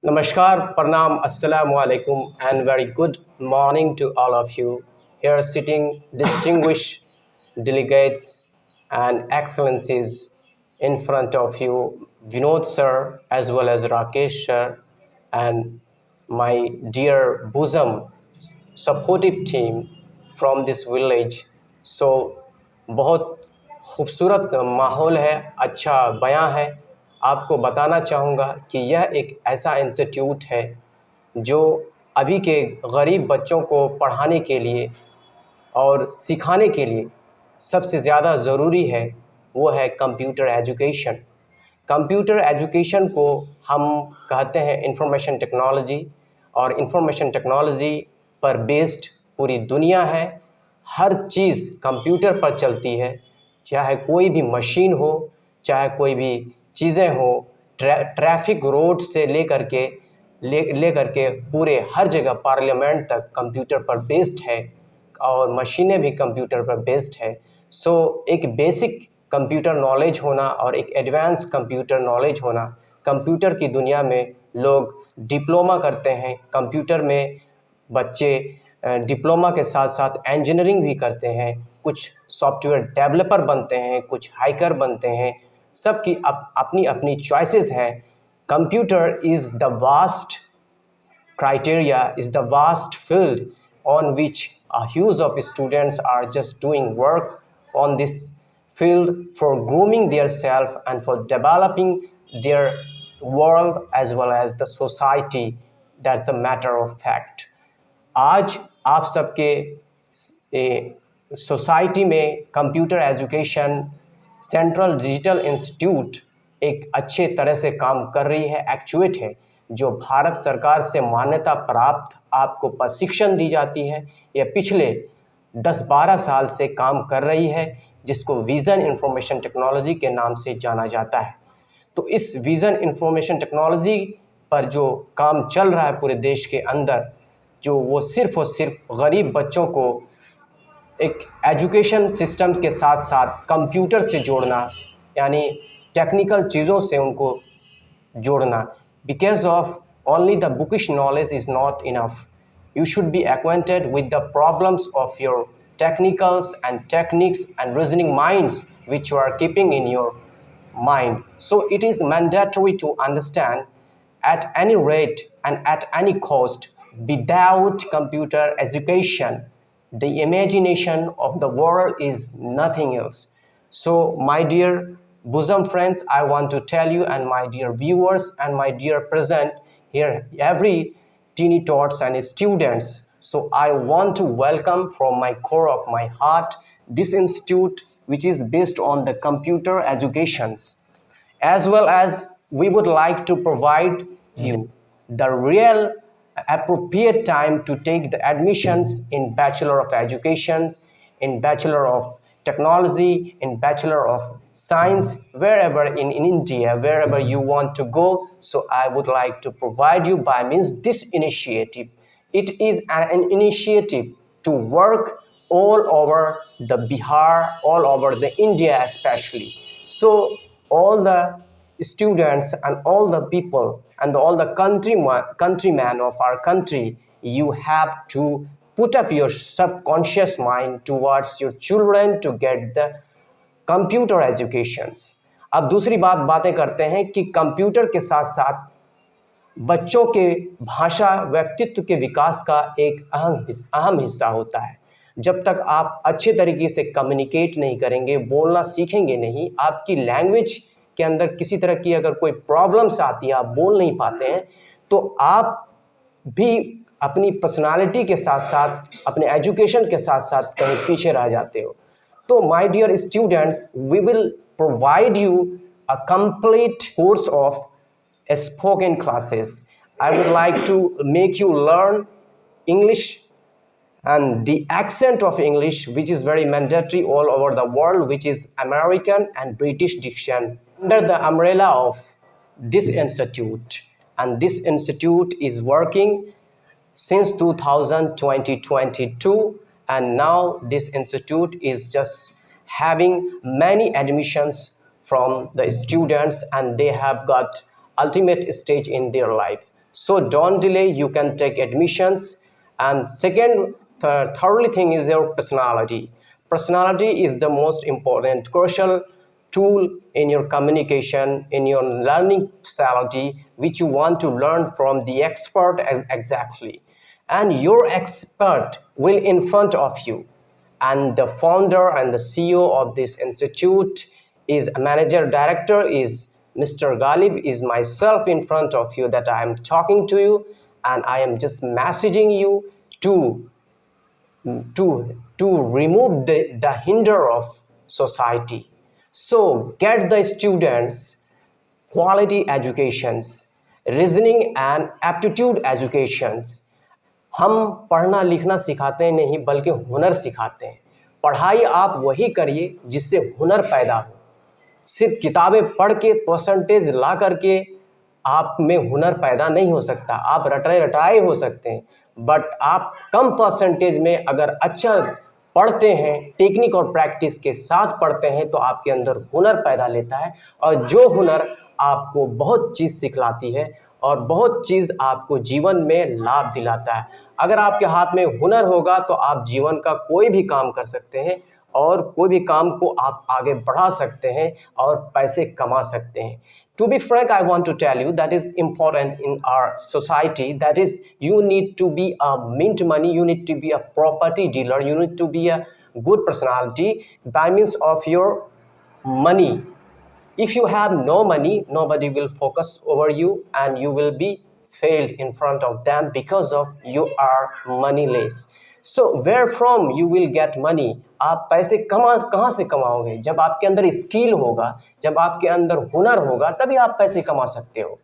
Namaskar, Pranam, Assalamu alaikum, and very good morning to all of you. Here sitting distinguished delegates and excellencies in front of you, Vinod sir, as well as Rakesh sir, and my dear bosom supportive team from this village. So बहुत खूबसूरत माहौल है, अच्छा बयां है। आपको बताना चाहूँगा कि यह एक ऐसा इंस्टीट्यूट है जो अभी के गरीब बच्चों को पढ़ाने के लिए और सिखाने के लिए सबसे ज़्यादा ज़रूरी है, वो है कंप्यूटर एजुकेशन। कंप्यूटर एजुकेशन को हम कहते हैं इंफॉर्मेशन टेक्नोलॉजी, और इंफॉर्मेशन टेक्नोलॉजी पर बेस्ड पूरी दुनिया है। हर चीज़ कंप्यूटर पर चलती है, चाहे कोई भी मशीन हो, चाहे कोई भी चीज़ें हो, ट्रैफिक रोड से लेकर के पूरे हर जगह पार्लियामेंट तक कंप्यूटर पर बेस्ड है, और मशीनें भी कंप्यूटर पर बेस्ड है। सो एक बेसिक कंप्यूटर नॉलेज होना और एक एडवांस कंप्यूटर नॉलेज होना, कंप्यूटर की दुनिया में लोग डिप्लोमा करते हैं, कंप्यूटर में बच्चे डिप्लोमा के साथ साथ इंजीनियरिंग भी करते हैं, कुछ सॉफ्टवेयर डेवलपर बनते हैं, कुछ हैकर बनते हैं। सबकी अपनी अपनी चॉइसेस हैं। Computer is the vast criteria, is the vast field on which a huge of students are just doing work on this field for grooming their self and for developing their world as well as the society. That's a matter of fact. आज आप सबके society में computer education central digital institute एक अच्छे तरह से काम कर रही है, एक्चुएट है, जो भारत सरकार से मान्यता प्राप्त आपको प्रशिक्षण दी जाती है। यह पिछले 10-12 साल से काम कर रही है, जिसको विज़न इंफॉर्मेशन टेक्नोलॉजी के नाम से जाना जाता है। तो इस विज़न इंफॉर्मेशन टेक्नोलॉजी पर जो काम चल रहा है पूरे देश के अंदर, जो वो सिर्फ़ और सिर्फ गरीब बच्चों को एक एजुकेशन सिस्टम के साथ साथ कंप्यूटर से जोड़ना, यानी टेक्निकल चीज़ों से उनको जोड़ना। Because of only the bookish knowledge is not enough. You should be acquainted with the problems of your technicals and techniques and reasoning minds which you are keeping in your mind. So it is mandatory to understand at any rate and at any cost. Without computer education, the imagination of the world is nothing else. So my dear bosom friends, I want to tell you, and my dear viewers and my dear present here, every teeny tots and students, so I want to welcome from my core of my heart this institute, which is based on the computer educations, as well as we would like to provide you the real appropriate time to take the admissions in Bachelor of Education, in Bachelor of Technology, in Bachelor of Science, wherever in India, wherever you want to go. So I would like to provide you by means this initiative. It is an initiative to work all over the Bihar, all over the India especially. So all the students and all the people and all the countrymen of our country, you have to put up your subconscious mind towards your children to get the computer educations. अब दूसरी बातें करते हैं कि computer के साथ साथ बच्चों के भाषा व्यक्तित्व के विकास का एक अहम हिस्सा होता है। जब तक आप अच्छे तरीके से कम्युनिकेट नहीं करेंगे, बोलना सीखेंगे नहीं, आपकी लैंग्वेज के अंदर किसी तरह की अगर कोई प्रॉब्लम्स आती है, आप बोल नहीं पाते हैं, तो आप भी अपनी पर्सनालिटी के साथ साथ अपने एजुकेशन के साथ साथ कहीं पीछे रह जाते हो। तो my dear students, we will provide you a complete course of spoken classes. I would like to make you learn English and the accent of English, which is very mandatory all over the world, which is American and British diction, under the umbrella of this institute. And this institute is working since 2022, and now this institute is just having many admissions from the students, and they have got ultimate stage in their life. So don't delay, you can take admissions. And thirdly thing is your personality. Personality is the most important, crucial tool in your communication, in your learning facility, which you want to learn from the expert exactly. And your expert will in front of you. And the founder and the CEO of this institute is a manager director is Mr. Ghalib, is myself in front of you that I am talking to you, and I am just messaging you to remove the hinder of society. So get the students quality educations, reasoning and aptitude educations. हम पढ़ना लिखना सिखाते नहीं बल्कि हुनर सिखाते हैं। पढ़ाई आप वही करिए जिससे हुनर पैदा हो। सिर्फ किताबें पढ़ के परसेंटेज ला करके आप में हुनर पैदा नहीं हो सकता। आप रटाए रटाए हो सकते हैं, बट आप कम परसेंटेज में अगर अच्छा पढ़ते हैं, टेक्निक और प्रैक्टिस के साथ पढ़ते हैं, तो आपके अंदर हुनर पैदा लेता है, और जो हुनर आपको बहुत चीज़ सिखलाती है और बहुत चीज़ आपको जीवन में लाभ दिलाता है। अगर आपके हाथ में हुनर होगा तो आप जीवन का कोई भी काम कर सकते हैं और कोई भी काम को आप आगे बढ़ा सकते हैं और पैसे कमा सकते हैं। To be frank, I want to tell you that is important in our society. That is, you need to be a mint money, you need to be a property dealer, you need to be a good personality by means of your money. If you have no money, nobody will focus over you and you will be failed in front of them because of you are moneyless. So where from you will get money? आप पैसे कहाँ से कमाओगे? जब आपके अंदर skill होगा, जब आपके अंदर हुनर होगा, तभी आप पैसे कमा सकते हो।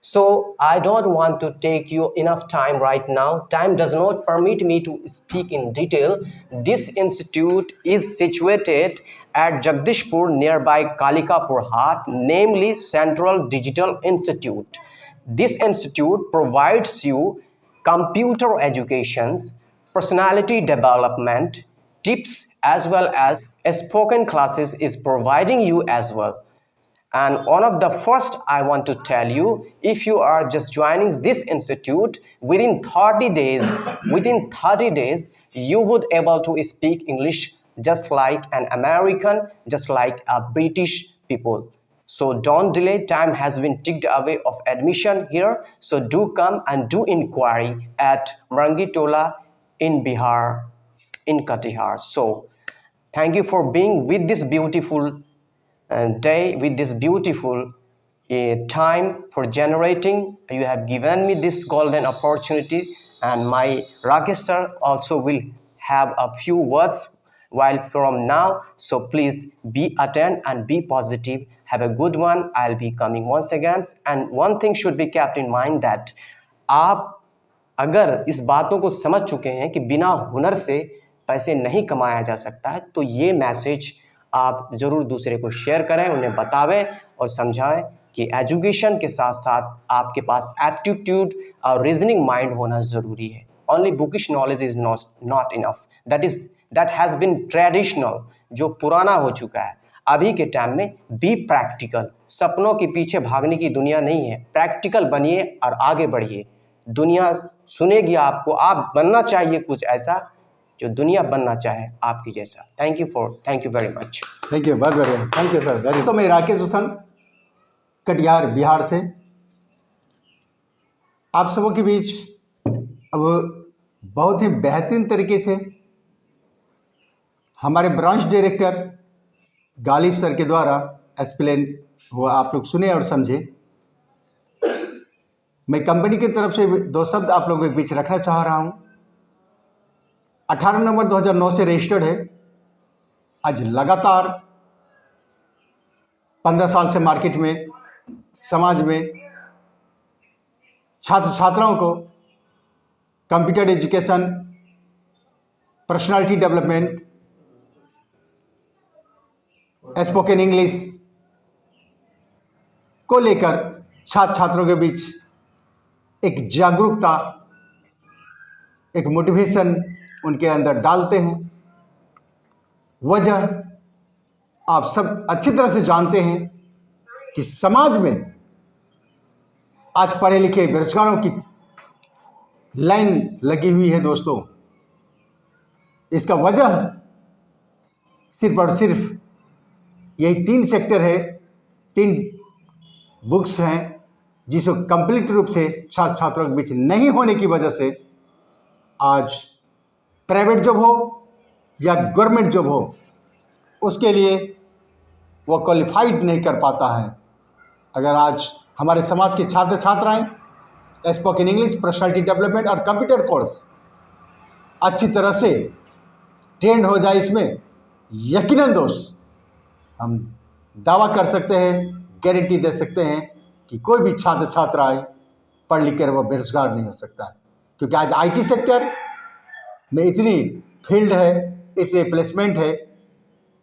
So I don't want to take you enough time right now. Time does not permit me to speak in detail. This institute is situated at Jagdishpur nearby Kalikapur Hat, namely Central Digital Institute. This institute provides you computer educations, personality development, tips, as well as spoken classes is providing you as well. And one of the first I want to tell you, if you are just joining this institute, within 30 days, you would able to speak English just like an American, just like a British people. So don't delay, time has been ticked away of admission here. So do come and do inquiry at Marangitola in Bihar, in Katihar. So thank you for being with this beautiful day, with this beautiful time for generating. You have given me this golden opportunity, and my Rakesh sir also will have a few words while from now. So please be attentive and be positive. Have a good one. I'll be coming once again. And one thing should be kept in mind that आप अगर इस बातों को समझ चुके हैं कि बिना हुनर से पैसे नहीं कमाया जा सकता है, तो ये मैसेज आप ज़रूर दूसरे को शेयर करें, उन्हें बतावें और समझाएं कि एजुकेशन के साथ साथ आपके पास एप्टीट्यूड और रीजनिंग माइंड होना ज़रूरी है। Only bookish knowledge is not enough. That has been traditional, जो पुराना हो चुका है। अभी के टाइम में बी प्रैक्टिकल। सपनों के पीछे भागने की दुनिया नहीं है। प्रैक्टिकल बनिए और आगे बढ़िए। दुनिया सुनेगी आपको। आप बनना चाहिए कुछ ऐसा जो दुनिया बनना चाहे आपकी जैसा। Thank you very much. Thank you, बहुत बढ़िया, थैंक यू सर। तो मैं राकेश हुसैन, कटिहार, बिहार से आप सबों के बीच अब बहुत ही बेहतरीन तरीके से हमारे ब्रांच डायरेक्टर गालिब सर के द्वारा एक्सप्लेन हुआ, आप लोग सुने और समझे। मैं कंपनी की तरफ से दो शब्द आप लोगों के बीच रखना चाह रहा हूं। 18 नवंबर 2009 से रजिस्टर्ड है। आज लगातार 15 साल से मार्केट में, समाज में छात्र छात्राओं को computer education, personality development, spoken English को लेकर छात्र छात्रों के बीच एक जागरूकता, एक मोटिवेशन उनके अंदर डालते हैं। वजह आप सब अच्छी तरह से जानते हैं कि समाज में आज पढ़े लिखे बेरोजगारों की लाइन लगी हुई है दोस्तों। इसका वजह सिर्फ और सिर्फ यही 3 सेक्टर है, 3 बुक्स हैं जिसको कंप्लीट रूप से छात्र छात्रों के बीच नहीं होने की वजह से आज प्राइवेट जॉब हो या गवर्नमेंट जॉब हो उसके लिए वो क्वालिफाइड नहीं कर पाता है। अगर आज हमारे समाज के छात्र छात्राएं स्पोकन इंग्लिश, पर्सनालिटी डेवलपमेंट और कंप्यूटर कोर्स अच्छी तरह से ट्रेंड हो जाए इसमें, यकीनन दोस्त हम दावा कर सकते हैं, गारंटी दे सकते हैं कि कोई भी छात्र छात्राएं पढ़ लिख कर वो बेरोजगार नहीं हो सकता है। क्योंकि आज आईटी सेक्टर में इतनी फील्ड है, इतने प्लेसमेंट है,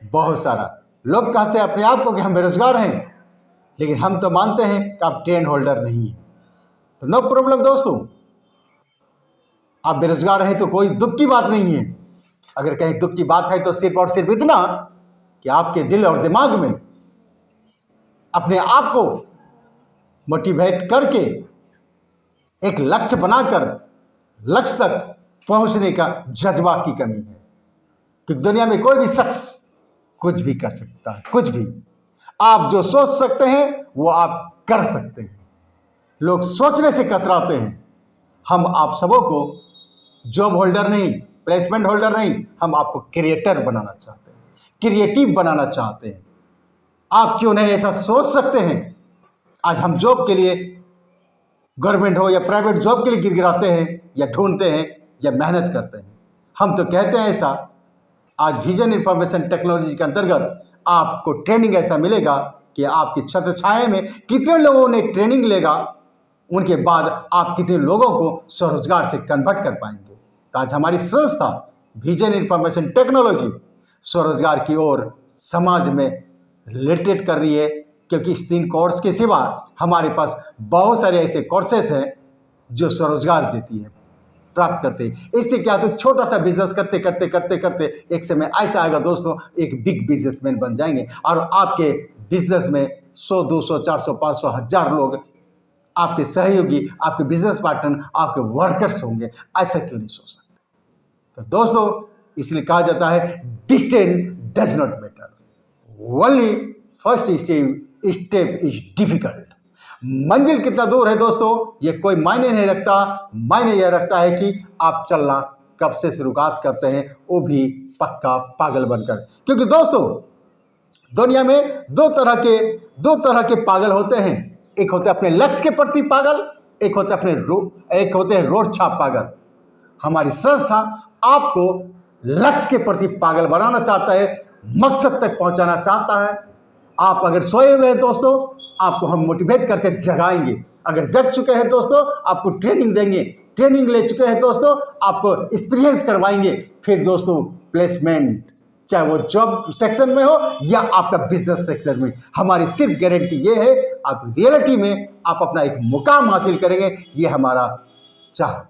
बहुत सारा। लोग कहते हैं अपने आप को कि हम बेरोजगार हैं, लेकिन हम तो मानते हैं कि आप ट्रेन होल्डर नहीं हैं। तो नो प्रॉब्लम दोस्तों, आप बेरोजगार हैं तो कोई दुख की बात नहीं है। अगर कहीं दुख की बात है तो सिर्फ और सिर्फ इतना कि आपके दिल और दिमाग में अपने आप को मोटिवेट करके एक लक्ष्य बनाकर लक्ष्य तक पहुंचने का जज्बा की कमी है। क्योंकि दुनिया में कोई भी शख्स कुछ भी कर सकता है, कुछ भी। आप जो सोच सकते हैं वो आप कर सकते हैं। लोग सोचने से कतराते हैं। हम आप सबों को जॉब होल्डर नहीं, प्लेसमेंट होल्डर नहीं, हम आपको क्रिएटर बनाना चाहते हैं, क्रिएटिव बनाना चाहते हैं। आप क्यों नहीं ऐसा सोच सकते हैं? आज हम जॉब के लिए, गवर्नमेंट हो या प्राइवेट जॉब के लिए गिड़गिड़ाते हैं या ढूंढते हैं या मेहनत करते हैं। हम तो कहते हैं ऐसा, आज विजन इंफॉर्मेशन टेक्नोलॉजी के अंतर्गत आपको ट्रेनिंग ऐसा मिलेगा कि आपकी छत्र छाया में कितने लोगों ने ट्रेनिंग लेगा, उनके बाद आप कितने लोगों को स्वरोजगार से कन्वर्ट कर पाएंगे। तो आज हमारी संस्था विजन इंफॉर्मेशन टेक्नोलॉजी स्वरोजगार की ओर समाज में रिलेटेड कर रही है। क्योंकि इस 3 कोर्स के सिवा हमारे पास बहुत सारे ऐसे कोर्सेस हैं जो स्वरोजगार देती है, प्राप्त करते हैं। इससे क्या तो छोटा सा बिजनेस करते करते करते करते एक समय ऐसा आएगा दोस्तों, एक बिग बिजनेसमैन बन जाएंगे और आपके बिजनेस में 100, 200, 400, 500, 1000 लोग आपके सहयोगी, आपके बिजनेस पार्टनर, आपके वर्कर्स होंगे। ऐसा क्यों नहीं सोच सकते? तो दोस्तों, इसलिए कहा जाता है distance does not matter, only first step is difficult. मंजिल कितना दूर है दोस्तों, ये कोई मायने नहीं रखता। मायने यह रखता है कि आप चलना कब से शुरुआत करते हैं, वो भी पक्का पागल बनकर। क्योंकि दोस्तों, दुनिया में दो तरह के पागल होते हैं। एक होते हैं अपने लक्ष्य के प्रति पागल, एक होते हैं रोड छाप पागल। हमारी संस्था आपको लक्ष्य के प्रति पागल बनाना चाहता है, मकसद तक पहुंचाना चाहता है। आप अगर सोए हुए हैं दोस्तों, आपको हम मोटिवेट करके जगाएंगे। अगर जग चुके हैं दोस्तों, आपको ट्रेनिंग देंगे। ट्रेनिंग ले चुके हैं दोस्तों, आपको एक्सपीरियंस करवाएंगे। फिर दोस्तों प्लेसमेंट, चाहे वो जॉब सेक्शन में हो या आपका बिजनेस सेक्शन में, हमारी सिर्फ गारंटी ये है, आप रियलिटी में आप अपना एक मुकाम हासिल करेंगे। ये हमारा चाहत।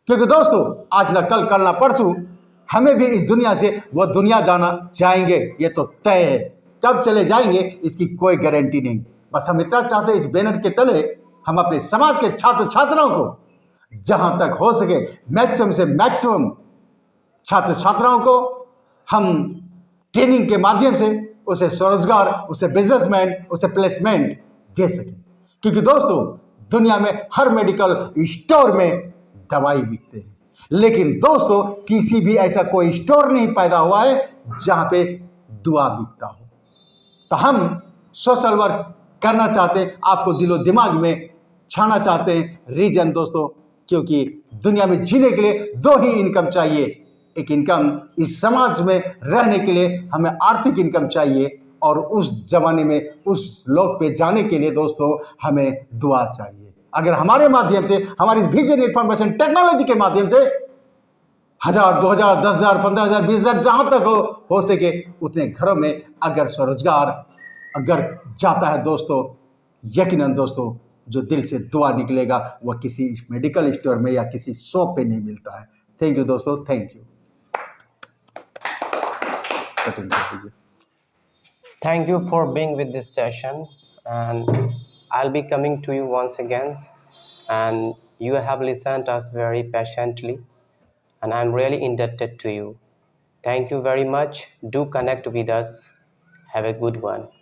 क्योंकि दोस्तों, आज ना कल, कल ना परसों हमें भी इस दुनिया से वो दुनिया जाना जाएंगे, ये तो तय है। कब चले जाएंगे इसकी कोई गारंटी नहीं। बस हम इतना चाहते हैं, इस बैनर के तले हम अपने समाज के छात्र छात्राओं को जहां तक हो सके मैक्सिमम से मैक्सिमम छात्र छात्राओं को हम ट्रेनिंग के माध्यम से उसे स्वरोजगार, उसे बिजनेसमैन, उसे प्लेसमेंट दे सकें। क्योंकि दोस्तों, दुनिया में हर मेडिकल स्टोर में दवाई बिकते हैं, लेकिन दोस्तों किसी भी ऐसा कोई स्टोर नहीं पैदा हुआ है जहां पे दुआ बिकता हो। तो हम सोशल वर्क करना चाहते हैं, आपको दिलो दिमाग में छाना चाहते हैं। रीजन दोस्तों, क्योंकि दुनिया में जीने के लिए 2 ही इनकम चाहिए। एक इनकम इस समाज में रहने के लिए हमें आर्थिक इनकम चाहिए, और उस जमाने में उस लोग पे जाने के लिए दोस्तों हमें दुआ चाहिए। अगर हमारे माध्यम से, हमारी इस विजन इंफॉर्मेशन टेक्नोलॉजी के माध्यम से 1000, 2000, 10,000, 15,000, 20,000 जहां तक हो सके उतने घरों में अगर स्वरोजगार अगर जाता है दोस्तों, यकीनन दोस्तों जो दिल से दुआ निकलेगा वह किसी मेडिकल स्टोर में या किसी शॉप पे नहीं मिलता है। थैंक यू दोस्तों, thank you. Thank you for being with this session, and I'll be coming to you once again, and you have listened us very patiently, and I'm really indebted to you. Thank you very much. Do connect with us. Have a good one.